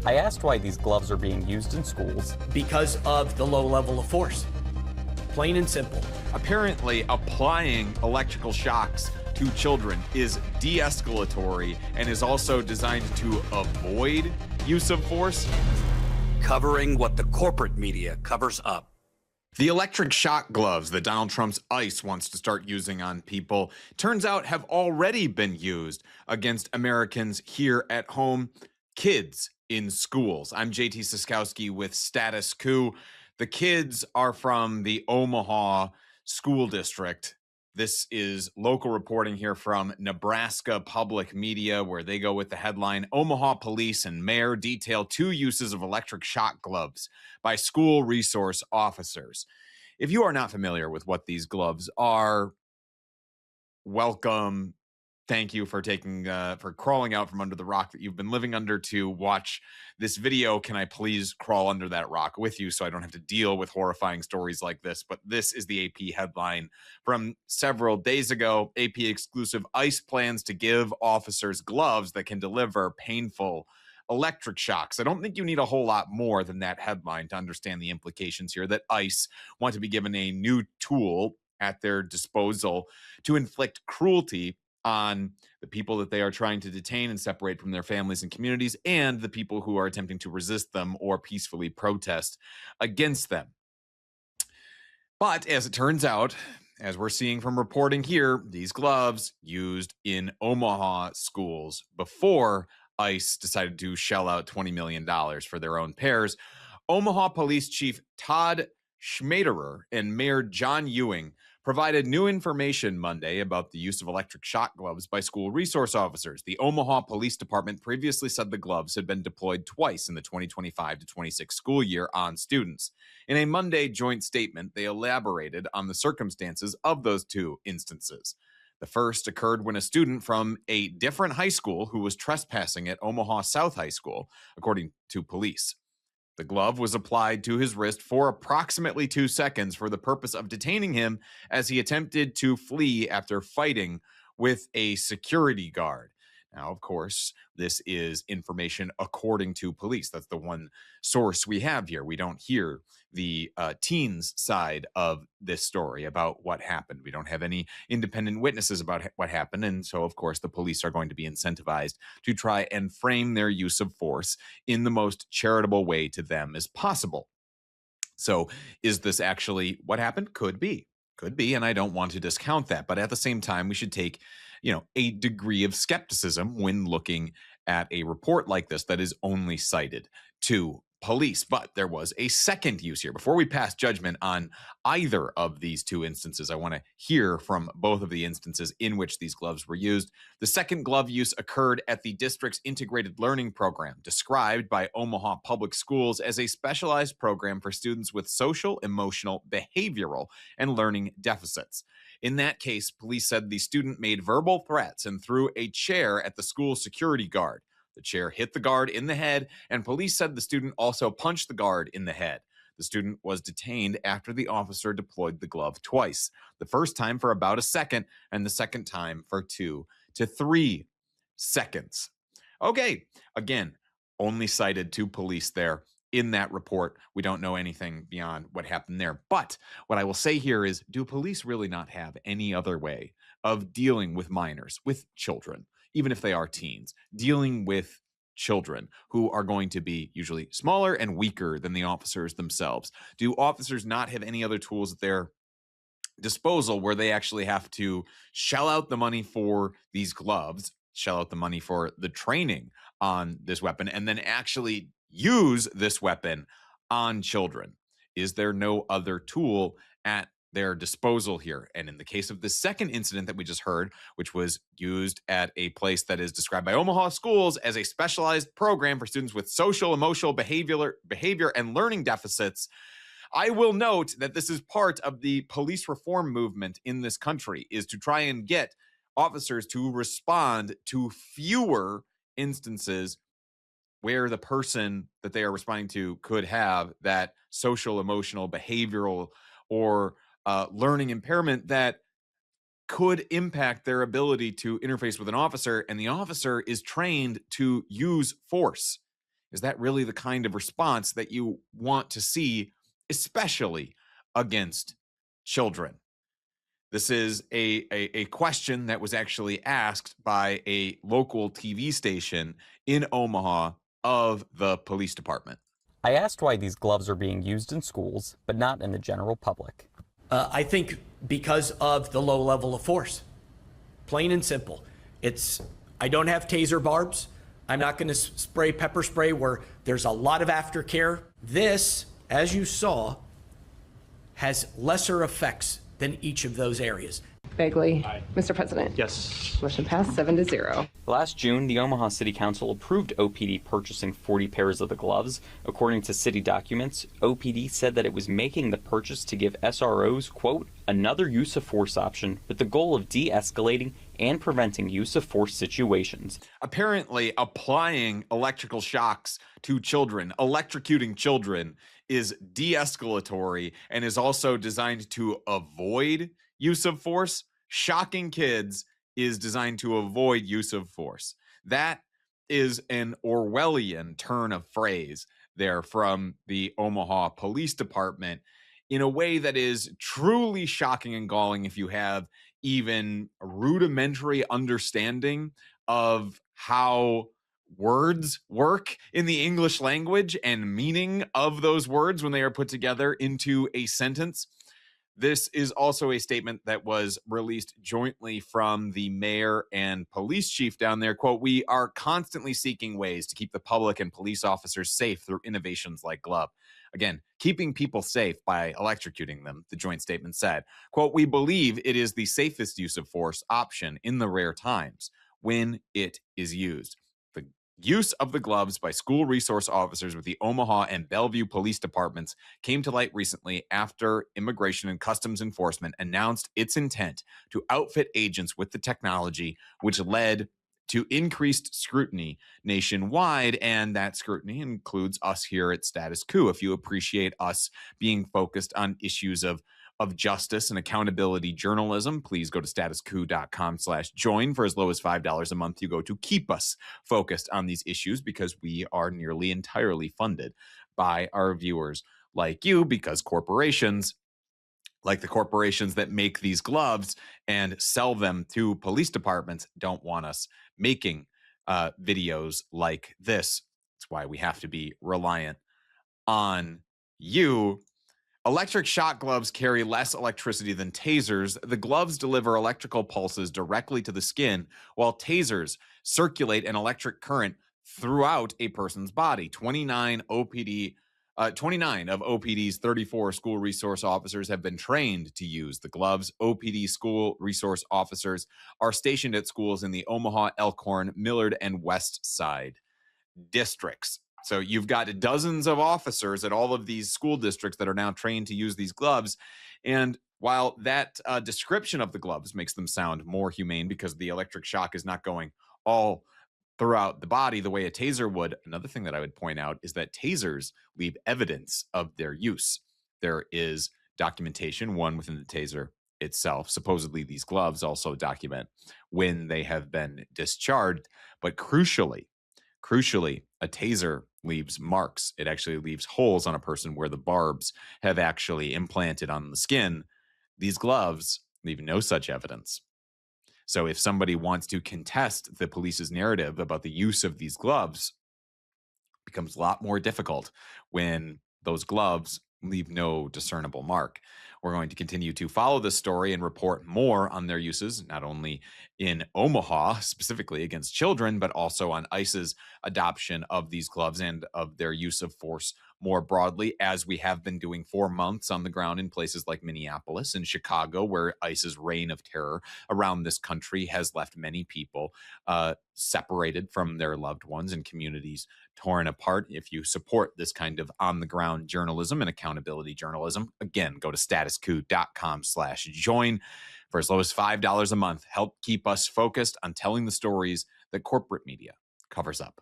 I asked why these gloves are being used in schools. Because of the low level of force. Plain and simple. Apparently, applying electrical shocks to children is de-escalatory and is also designed to avoid use of force. Covering what the corporate media covers up. The electric shock gloves that Donald Trump's ICE wants to start using on people turns out have already been used against Americans here at home, kids in schools. I'm JT Cestkowski with Status Coup. The kids are from the Omaha school district. This is local reporting here from Nebraska Public Media, where they go with the headline, Omaha police and mayor detail 2 uses of electric shock gloves by school resource officers. If you are not familiar with what these gloves are, welcome. Thank you for for crawling out from under the rock that you've been living under to watch this video. Can I please crawl under that rock with you so I don't have to deal with horrifying stories like this? But this is the AP headline from several days ago. AP exclusive: ICE plans to give officers gloves that can deliver painful electric shocks. I don't think you need a whole lot more than that headline to understand the implications here, that ICE want to be given a new tool at their disposal to inflict cruelty on the people that they are trying to detain and separate from their families and communities, and the people who are attempting to resist them or peacefully protest against them. But as it turns out, as we're seeing from reporting here, these gloves used in Omaha schools before ICE decided to shell out $20 million for their own pairs. Omaha Police Chief Todd Schmaderer and Mayor John Ewing provided new information Monday about the use of electric shock gloves by school resource officers. The Omaha Police Department previously said the gloves had been deployed twice in the 2025 to 26 school year on students. In a Monday joint statement, they elaborated on the circumstances of those 2 instances. The first occurred when a student from a different high school who was trespassing at Omaha South High School, according to police. The glove was applied to his wrist for approximately 2 seconds for the purpose of detaining him as he attempted to flee after fighting with a security guard. Now, of course, this is information according to police. That's the one source we have here. We don't hear the teens' side of this story about what happened. We don't have any independent witnesses about what happened. And so, of course, the police are going to be incentivized to try and frame their use of force in the most charitable way to them as possible. So is this actually what happened? Could be. Could be, and I don't want to discount that. But at the same time, we should take, a degree of skepticism when looking at a report like this that is only cited to police. But there was a second use here. Before we pass judgment on either of these 2 instances, I want to hear from both of the instances in which these gloves were used. The second glove use occurred at the district's integrated learning program, described by Omaha Public Schools as a specialized program for students with social, emotional, behavioral, and learning deficits. In that case, police said the student made verbal threats and threw a chair at the school security guard. The chair hit the guard in the head, and police said the student also punched the guard in the head. The student was detained after the officer deployed the glove twice, the first time for about a second, and the second time for 2 to 3 seconds. Okay, again, only cited to police there in that report. We don't know anything beyond what happened there. But what I will say here is, do police really not have any other way of dealing with minors, with children, even if they are teens, dealing with children who are going to be usually smaller and weaker than the officers themselves? Do officers not have any other tools at their disposal where they actually have to shell out the money for these gloves, shell out the money for the training on this weapon, and then actually use this weapon on children? Is there no other tool at their disposal here? And in the case of the second incident that we just heard, which was used at a place that is described by Omaha schools as a specialized program for students with social, emotional, behavior, and learning deficits, I will note that this is part of the police reform movement in this country, is to try and get officers to respond to fewer instances where the person that they are responding to could have that social, emotional, behavioral, or learning impairment that could impact their ability to interface with an officer, and the officer is trained to use force. Is that really the kind of response that you want to see, especially against children? This is a question that was actually asked by a local TV station in Omaha of the police department. I asked why these gloves are being used in schools, but not in the general public. I think because of the low level of force. Plain and simple. I don't have taser barbs. I'm not going to spray pepper spray where there's a lot of aftercare. This, as you saw, has lesser effects than each of those areas. Bagley. Aye. Mr. President. Yes. Motion passed 7-0. Last June, the Omaha City Council approved OPD purchasing 40 pairs of the gloves. According to city documents, OPD said that it was making the purchase to give SROs, quote, another use of force option with the goal of de-escalating and preventing use of force situations. Apparently, applying electrical shocks to children, electrocuting children, is de-escalatory and is also designed to avoid use of force. Shocking kids is designed to avoid use of force. That is an Orwellian turn of phrase there from the Omaha Police Department in a way that is truly shocking and galling if you have even a rudimentary understanding of how words work in the English language and meaning of those words when they are put together into a sentence. This is also a statement that was released jointly from the mayor and police chief down there. Quote, we are constantly seeking ways to keep the public and police officers safe through innovations like glove. Again, keeping people safe by electrocuting them, the joint statement said. Quote, we believe it is the safest use of force option in the rare times when it is used. The use of the gloves by school resource officers with the Omaha and Bellevue police departments came to light recently after Immigration and Customs Enforcement announced its intent to outfit agents with the technology, which led to increased scrutiny nationwide. And that scrutiny includes us here at Status Coup. If you appreciate us being focused on issues of justice and accountability journalism, please go to statuscoup.com/join. For as low as $5 a month, you go to keep us focused on these issues because we are nearly entirely funded by our viewers like you, because corporations, like the corporations that make these gloves and sell them to police departments, don't want us making videos like this. That's why we have to be reliant on you. Electric shock gloves carry less electricity than tasers. The gloves deliver electrical pulses directly to the skin, while tasers circulate an electric current throughout a person's body. 29 of OPD's 34 school resource officers have been trained to use the gloves. OPD school resource officers are stationed at schools in the Omaha, Elkhorn, Millard, and West Side districts. So you've got dozens of officers at all of these school districts that are now trained to use these gloves. And while that description of the gloves makes them sound more humane because the electric shock is not going all throughout the body the way a taser would, another thing that I would point out is that tasers leave evidence of their use. There is documentation, one within the taser itself. Supposedly these gloves also document when they have been discharged. But crucially, a taser leaves marks. It actually leaves holes on a person where the barbs have actually implanted on the skin. These gloves leave no such evidence. So if somebody wants to contest the police's narrative about the use of these gloves, it becomes a lot more difficult when those gloves leave no discernible mark. We're going to continue to follow this story and report more on their uses, not only in Omaha, specifically against children, but also on ICE's adoption of these gloves and of their use of force more broadly, as we have been doing for months on the ground in places like Minneapolis and Chicago, where ICE's reign of terror around this country has left many people separated from their loved ones and communities torn apart. If you support this kind of on-the-ground journalism and accountability journalism, again, go to statuscoup.com/join. For as low as $5 a month, help keep us focused on telling the stories that corporate media covers up.